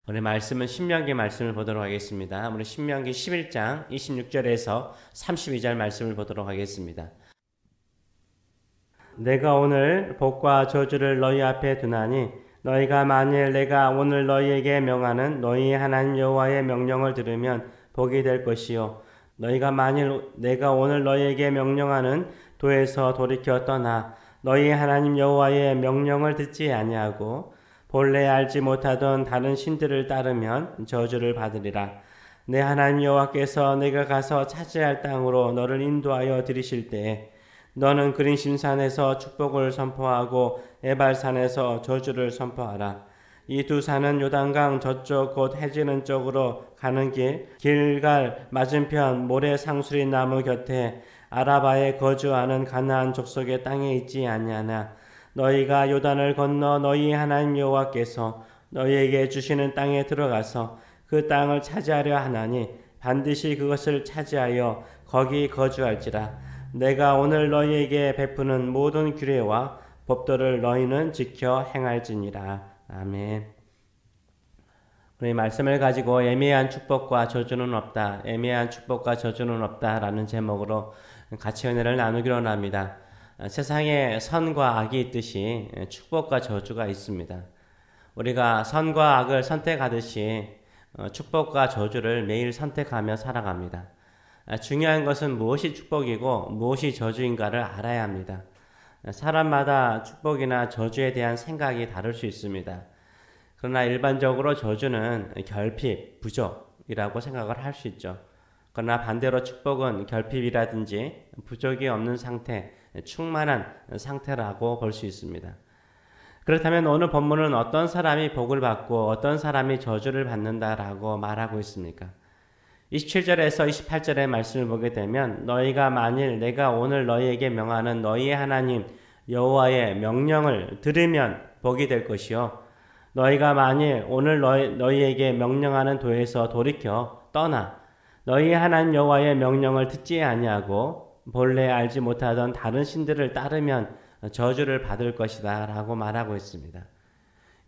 오늘 말씀은 신명기 말씀을 보도록 하겠습니다. 우리 신명기 11장 26절에서 32절 말씀을 보도록 하겠습니다. 내가 오늘 복과 저주를 너희 앞에 두나니 너희가 만일 내가 오늘 너희에게 명하는 너희 하나님 여호와의 명령을 들으면 복이 될 것이요 너희가 만일 내가 오늘 너희에게 명령하는 도에서 돌이켜 떠나 너희 하나님 여호와의 명령을 듣지 아니하고 본래 알지 못하던 다른 신들을 따르면 저주를 받으리라. 내 하나님 여호와께서 내가 가서 차지할 땅으로 너를 인도하여 들이실 때에 너는 그린심산에서 축복을 선포하고 에발산에서 저주를 선포하라. 이 두 산은 요단강 저쪽 곧 해지는 쪽으로 가는 길 길갈 맞은편 모래 상수리 나무 곁에 아라바에 거주하는 가나안 족속의 땅에 있지 아니하나 너희가 요단을 건너 너희 하나님 여호와께서 너희에게 주시는 땅에 들어가서 그 땅을 차지하려 하나니 반드시 그것을 차지하여 거기 거주할지라. 내가 오늘 너희에게 베푸는 모든 규례와 법도를 너희는 지켜 행할지니라. 아멘. 우리 말씀을 가지고 애매한 축복과 저주는 없다, 애매한 축복과 저주는 없다라는 제목으로 같이 은혜를 나누기로 합니다. 세상에 선과 악이 있듯이 축복과 저주가 있습니다. 우리가 선과 악을 선택하듯이 축복과 저주를 매일 선택하며 살아갑니다. 중요한 것은 무엇이 축복이고 무엇이 저주인가를 알아야 합니다. 사람마다 축복이나 저주에 대한 생각이 다를 수 있습니다. 그러나 일반적으로 저주는 결핍, 부족이라고 생각을 할 수 있죠. 그러나 반대로 축복은 결핍이라든지 부족이 없는 상태, 충만한 상태라고 볼 수 있습니다. 그렇다면 오늘 본문은 어떤 사람이 복을 받고 어떤 사람이 저주를 받는다라고 말하고 있습니까? 27절에서 28절의 말씀을 보게 되면 너희가 만일 내가 오늘 너희에게 명하는 너희의 하나님 여호와의 명령을 들으면 복이 될 것이요 너희가 만일 오늘 너희에게 명령하는 도에서 돌이켜 떠나 너희 하나님 여호와의 명령을 듣지 아니하고 본래 알지 못하던 다른 신들을 따르면 저주를 받을 것이다 라고 말하고 있습니다.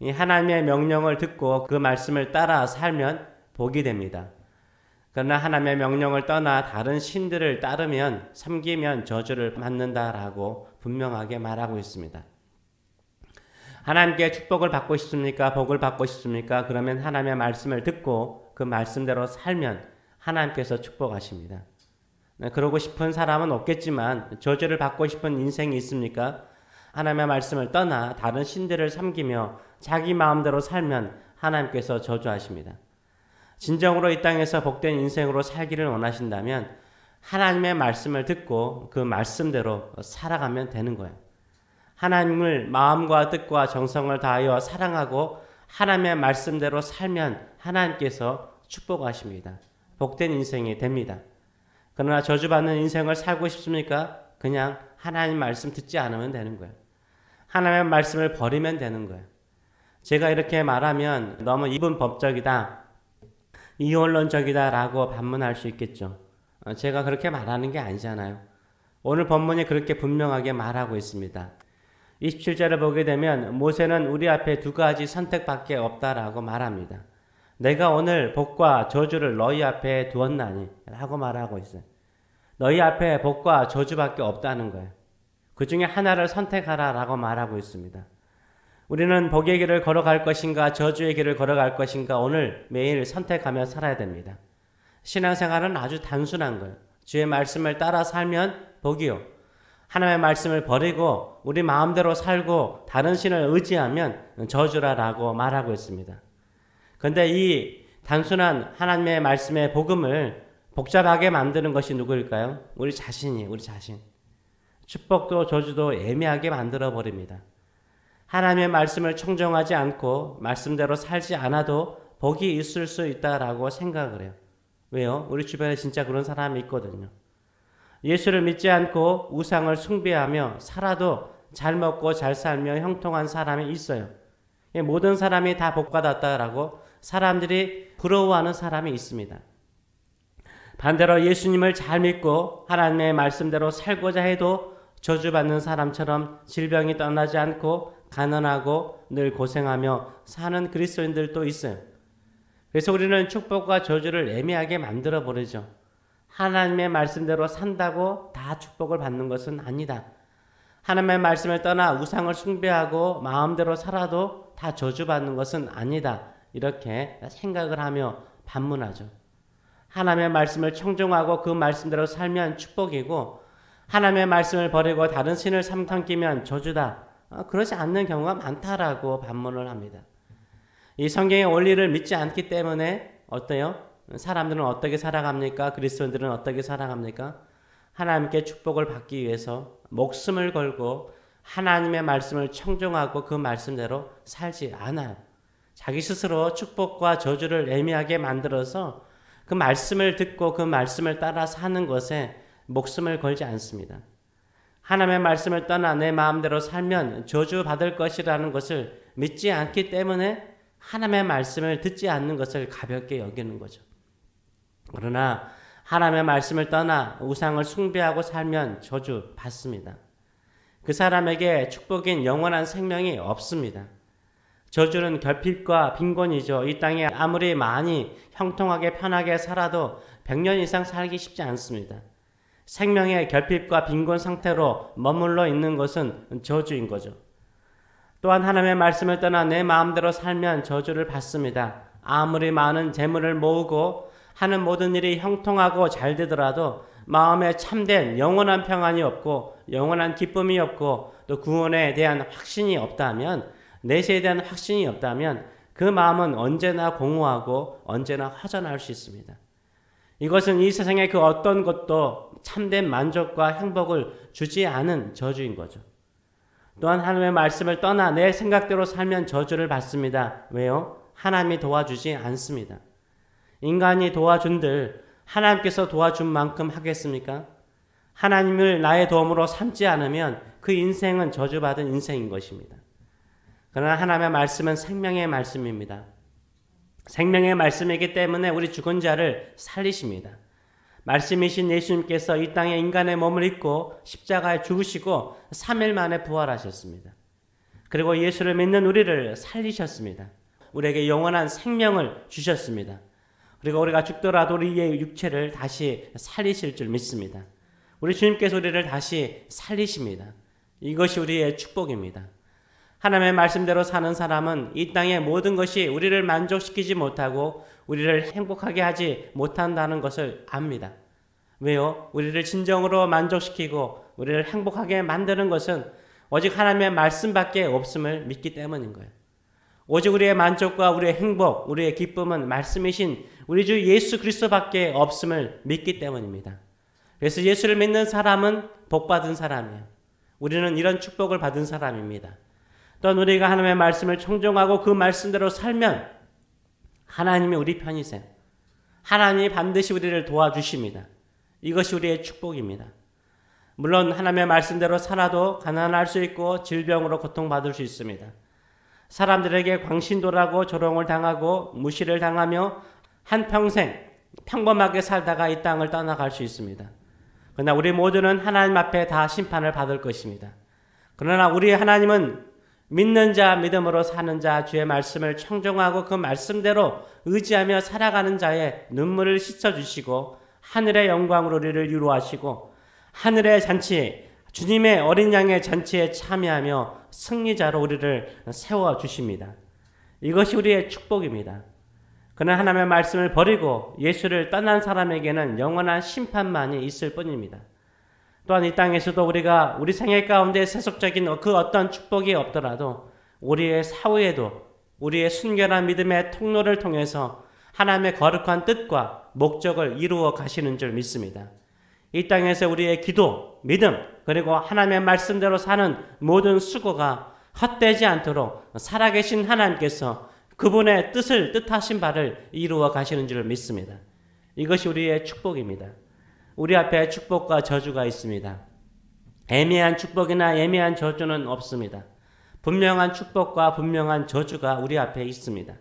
이 하나님의 명령을 듣고 그 말씀을 따라 살면 복이 됩니다. 그러나 하나님의 명령을 떠나 다른 신들을 따르면 섬기면 저주를 받는다라고 분명하게 말하고 있습니다. 하나님께 축복을 받고 싶습니까? 복을 받고 싶습니까? 그러면 하나님의 말씀을 듣고 그 말씀대로 살면 하나님께서 축복하십니다. 그러고 싶은 사람은 없겠지만 저주를 받고 싶은 인생이 있습니까? 하나님의 말씀을 떠나 다른 신들을 섬기며 자기 마음대로 살면 하나님께서 저주하십니다. 진정으로 이 땅에서 복된 인생으로 살기를 원하신다면 하나님의 말씀을 듣고 그 말씀대로 살아가면 되는 거예요. 하나님을 마음과 뜻과 정성을 다하여 사랑하고 하나님의 말씀대로 살면 하나님께서 축복하십니다. 복된 인생이 됩니다. 그러나 저주받는 인생을 살고 싶습니까? 그냥 하나님 말씀 듣지 않으면 되는 거예요. 하나님의 말씀을 버리면 되는 거예요. 제가 이렇게 말하면 너무 이분법적이다, 이원론적이다 라고 반문할 수 있겠죠. 제가 그렇게 말하는 게 아니잖아요. 오늘 본문이 그렇게 분명하게 말하고 있습니다. 27절을 보게 되면 모세는 우리 앞에 두 가지 선택밖에 없다라고 말합니다. 내가 오늘 복과 저주를 너희 앞에 두었나니 라고 말하고 있어요. 너희 앞에 복과 저주밖에 없다는 거예요. 그 중에 하나를 선택하라 라고 말하고 있습니다. 우리는 복의 길을 걸어갈 것인가 저주의 길을 걸어갈 것인가 오늘 매일 선택하며 살아야 됩니다. 신앙생활은 아주 단순한 거예요. 주의 말씀을 따라 살면 복이요, 하나님의 말씀을 버리고 우리 마음대로 살고 다른 신을 의지하면 저주라라고 말하고 있습니다. 그런데 이 단순한 하나님의 말씀의 복음을 복잡하게 만드는 것이 누구일까요? 우리 자신이에요. 우리 자신. 축복도 저주도 애매하게 만들어 버립니다. 하나님의 말씀을 청정하지 않고 말씀대로 살지 않아도 복이 있을 수 있다라고 생각을 해요. 왜요? 우리 주변에 진짜 그런 사람이 있거든요. 예수를 믿지 않고 우상을 숭배하며 살아도 잘 먹고 잘 살며 형통한 사람이 있어요. 모든 사람이 다 복받았다라고 사람들이 부러워하는 사람이 있습니다. 반대로 예수님을 잘 믿고 하나님의 말씀대로 살고자 해도 저주받는 사람처럼 질병이 떠나지 않고 가난하고 늘 고생하며 사는 그리스도인들도 있어요. 그래서 우리는 축복과 저주를 애매하게 만들어 버리죠. 하나님의 말씀대로 산다고 다 축복을 받는 것은 아니다. 하나님의 말씀을 떠나 우상을 숭배하고 마음대로 살아도 다 저주받는 것은 아니다. 이렇게 생각을 하며 반문하죠. 하나님의 말씀을 청종하고 그 말씀대로 살면 축복이고 하나님의 말씀을 버리고 다른 신을 삼키면 저주다. 그렇지 않는 경우가 많다라고 반문을 합니다. 이 성경의 원리를 믿지 않기 때문에 어때요? 사람들은 어떻게 살아갑니까? 그리스도인들은 어떻게 살아갑니까? 하나님께 축복을 받기 위해서 목숨을 걸고 하나님의 말씀을 청종하고 그 말씀대로 살지 않아요. 자기 스스로 축복과 저주를 애매하게 만들어서 그 말씀을 듣고 그 말씀을 따라 사는 것에 목숨을 걸지 않습니다. 하나님의 말씀을 떠나 내 마음대로 살면 저주받을 것이라는 것을 믿지 않기 때문에 하나님의 말씀을 듣지 않는 것을 가볍게 여기는 거죠. 그러나 하나님의 말씀을 떠나 우상을 숭배하고 살면 저주받습니다. 그 사람에게 축복인 영원한 생명이 없습니다. 저주는 결핍과 빈곤이죠. 이 땅에 아무리 많이 형통하게 편하게 살아도 100년 이상 살기 쉽지 않습니다. 생명의 결핍과 빈곤 상태로 머물러 있는 것은 저주인 거죠. 또한 하나님의 말씀을 떠나 내 마음대로 살면 저주를 받습니다. 아무리 많은 재물을 모으고 하는 모든 일이 형통하고 잘 되더라도 마음에 참된 영원한 평안이 없고 영원한 기쁨이 없고 또 구원에 대한 확신이 없다면, 내세에 대한 확신이 없다면 그 마음은 언제나 공허하고 언제나 허전할 수 있습니다. 이것은 이 세상의 그 어떤 것도 참된 만족과 행복을 주지 않은 저주인 거죠. 또한 하나님의 말씀을 떠나 내 생각대로 살면 저주를 받습니다. 왜요? 하나님이 도와주지 않습니다. 인간이 도와준들 하나님께서 도와준 만큼 하겠습니까? 하나님을 나의 도움으로 삼지 않으면 그 인생은 저주받은 인생인 것입니다. 그러나 하나님의 말씀은 생명의 말씀입니다. 생명의 말씀이기 때문에 우리 죽은 자를 살리십니다. 말씀이신 예수님께서 이 땅에 인간의 몸을 입고 십자가에 죽으시고 3일 만에 부활하셨습니다. 그리고 예수를 믿는 우리를 살리셨습니다. 우리에게 영원한 생명을 주셨습니다. 그리고 우리가 죽더라도 우리의 육체를 다시 살리실 줄 믿습니다. 우리 주님께서 우리를 다시 살리십니다. 이것이 우리의 축복입니다. 하나님의 말씀대로 사는 사람은 이 땅의 모든 것이 우리를 만족시키지 못하고 우리를 행복하게 하지 못한다는 것을 압니다. 왜요? 우리를 진정으로 만족시키고 우리를 행복하게 만드는 것은 오직 하나님의 말씀밖에 없음을 믿기 때문인 거예요. 오직 우리의 만족과 우리의 행복, 우리의 기쁨은 말씀이신 우리 주 예수 그리스도밖에 없음을 믿기 때문입니다. 그래서 예수를 믿는 사람은 복받은 사람이에요. 우리는 이런 축복을 받은 사람입니다. 또한 우리가 하나님의 말씀을 청종하고 그 말씀대로 살면 하나님이 우리 편이세요. 하나님이 반드시 우리를 도와주십니다. 이것이 우리의 축복입니다. 물론 하나님의 말씀대로 살아도 가난할 수 있고 질병으로 고통받을 수 있습니다. 사람들에게 광신도라고 조롱을 당하고 무시를 당하며 한평생 평범하게 살다가 이 땅을 떠나갈 수 있습니다. 그러나 우리 모두는 하나님 앞에 다 심판을 받을 것입니다. 그러나 우리 하나님은 믿는 자, 믿음으로 사는 자, 주의 말씀을 청종하고 그 말씀대로 의지하며 살아가는 자의 눈물을 씻어주시고 하늘의 영광으로 우리를 위로하시고 하늘의 잔치, 주님의 어린 양의 잔치에 참여하며 승리자로 우리를 세워주십니다. 이것이 우리의 축복입니다. 그러나 하나님의 말씀을 버리고 예수를 떠난 사람에게는 영원한 심판만이 있을 뿐입니다. 또한 이 땅에서도 우리가 우리 생애 가운데 세속적인 그 어떤 축복이 없더라도 우리의 사후에도 우리의 순결한 믿음의 통로를 통해서 하나님의 거룩한 뜻과 목적을 이루어 가시는 줄 믿습니다. 이 땅에서 우리의 기도, 믿음, 그리고 하나님의 말씀대로 사는 모든 수고가 헛되지 않도록 살아계신 하나님께서 그분의 뜻하신 바를 이루어 가시는 줄 믿습니다. 이것이 우리의 축복입니다. 우리 앞에 축복과 저주가 있습니다. 애매한 축복이나 애매한 저주는 없습니다. 분명한 축복과 분명한 저주가 우리 앞에 있습니다.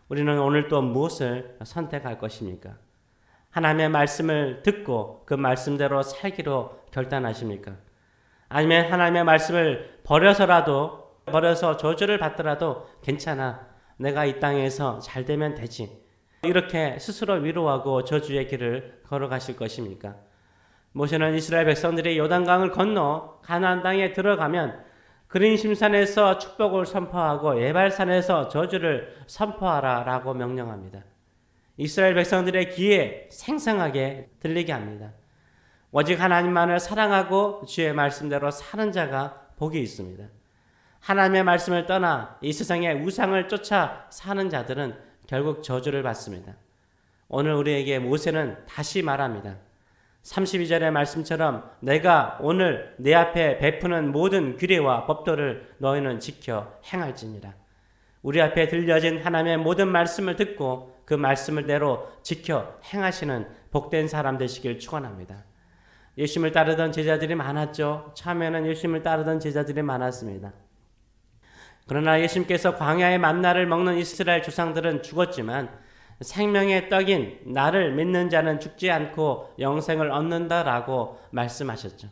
우리는 오늘 또 무엇을 선택할 것입니까? 하나님의 말씀을 듣고 그 말씀대로 살기로 결단하십니까? 아니면 하나님의 말씀을 버려서 저주를 받더라도 괜찮아. 내가 이 땅에서 잘 되면 되지. 이렇게 스스로 위로하고 저주의 길을 걸어가실 것입니까? 모세는 이스라엘 백성들이 요단강을 건너 가나안 땅에 들어가면 그린심산에서 축복을 선포하고 에발산에서 저주를 선포하라라고 명령합니다. 이스라엘 백성들의 귀에 생생하게 들리게 합니다. 오직 하나님만을 사랑하고 주의 말씀대로 사는 자가 복이 있습니다. 하나님의 말씀을 떠나 이 세상의 우상을 쫓아 사는 자들은 결국 저주를 받습니다. 오늘 우리에게 모세는 다시 말합니다. 32절의 말씀처럼 내가 오늘 내 앞에 베푸는 모든 규례와 법도를 너희는 지켜 행할지니라. 우리 앞에 들려진 하나님의 모든 말씀을 듣고 그 말씀을 대로 지켜 행하시는 복된 사람 되시길 축원합니다. 예수님을 따르던 제자들이 많았죠. 처음에는 예수님을 따르던 제자들이 많았습니다. 그러나 예수님께서 광야의 만나를 먹는 이스라엘 조상들은 죽었지만 생명의 떡인 나를 믿는 자는 죽지 않고 영생을 얻는다라고 말씀하셨죠.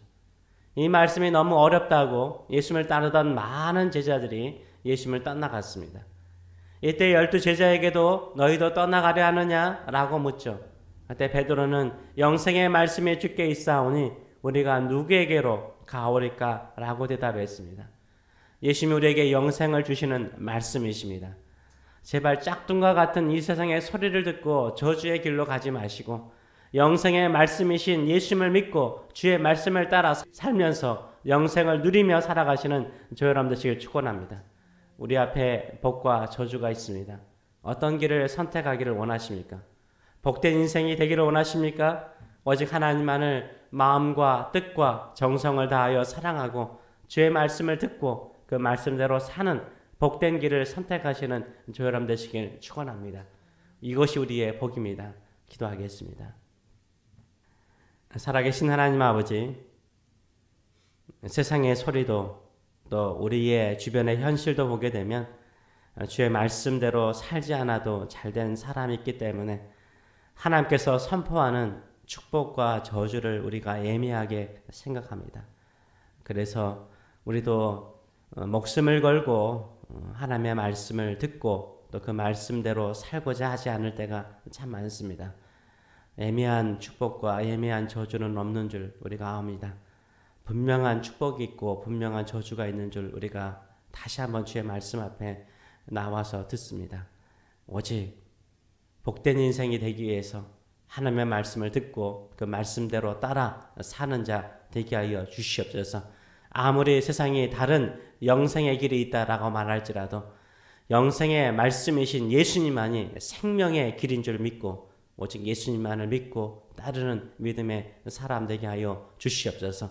이 말씀이 너무 어렵다고 예수님을 따르던 많은 제자들이 예수님을 떠나갔습니다. 이때 12제자에게도 너희도 떠나가려 하느냐라고 묻죠. 그때 베드로는 영생의 말씀이 주께 있사오니 우리가 누구에게로 가오리까? 라고 대답했습니다. 예수님이 우리에게 영생을 주시는 말씀이십니다. 제발 짝퉁과 같은 이 세상의 소리를 듣고 저주의 길로 가지 마시고 영생의 말씀이신 예수님을 믿고 주의 말씀을 따라 살면서 영생을 누리며 살아가시는 저 여러분 되시길 축원합니다. 우리 앞에 복과 저주가 있습니다. 어떤 길을 선택하기를 원하십니까? 복된 인생이 되기를 원하십니까? 오직 하나님만을 마음과 뜻과 정성을 다하여 사랑하고 주의 말씀을 듣고 그 말씀대로 사는 복된 길을 선택하시는 저 여러분 되시길 축원합니다. 이것이 우리의 복입니다. 기도하겠습니다. 살아계신 하나님 아버지, 세상의 소리도 또 우리의 주변의 현실도 보게 되면 주의 말씀대로 살지 않아도 잘된 사람이 있기 때문에 하나님께서 선포하는 축복과 저주를 우리가 애매하게 생각합니다. 그래서 우리도 목숨을 걸고 하나님의 말씀을 듣고 또 그 말씀대로 살고자 하지 않을 때가 참 많습니다. 애매한 축복과 애매한 저주는 없는 줄 우리가 압니다. 분명한 축복이 있고 분명한 저주가 있는 줄 우리가 다시 한번 주의 말씀 앞에 나와서 듣습니다. 오직 복된 인생이 되기 위해서 하나님의 말씀을 듣고 그 말씀대로 따라 사는 자 되게 하여 주시옵소서. 아무리 세상이 다른 영생의 길이 있다라고 말할지라도 영생의 말씀이신 예수님만이 생명의 길인 줄 믿고 오직 예수님만을 믿고 따르는 믿음의 사람 되게 하여 주시옵소서.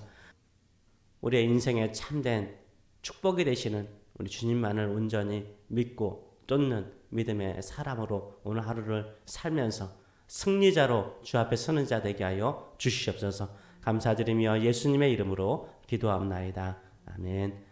우리의 인생에 참된 축복이 되시는 우리 주님만을 온전히 믿고 쫓는 믿음의 사람으로 오늘 하루를 살면서 승리자로 주 앞에 서는 자 되게 하여 주시옵소서. 감사드리며 예수님의 이름으로 기도합나이다. 아멘.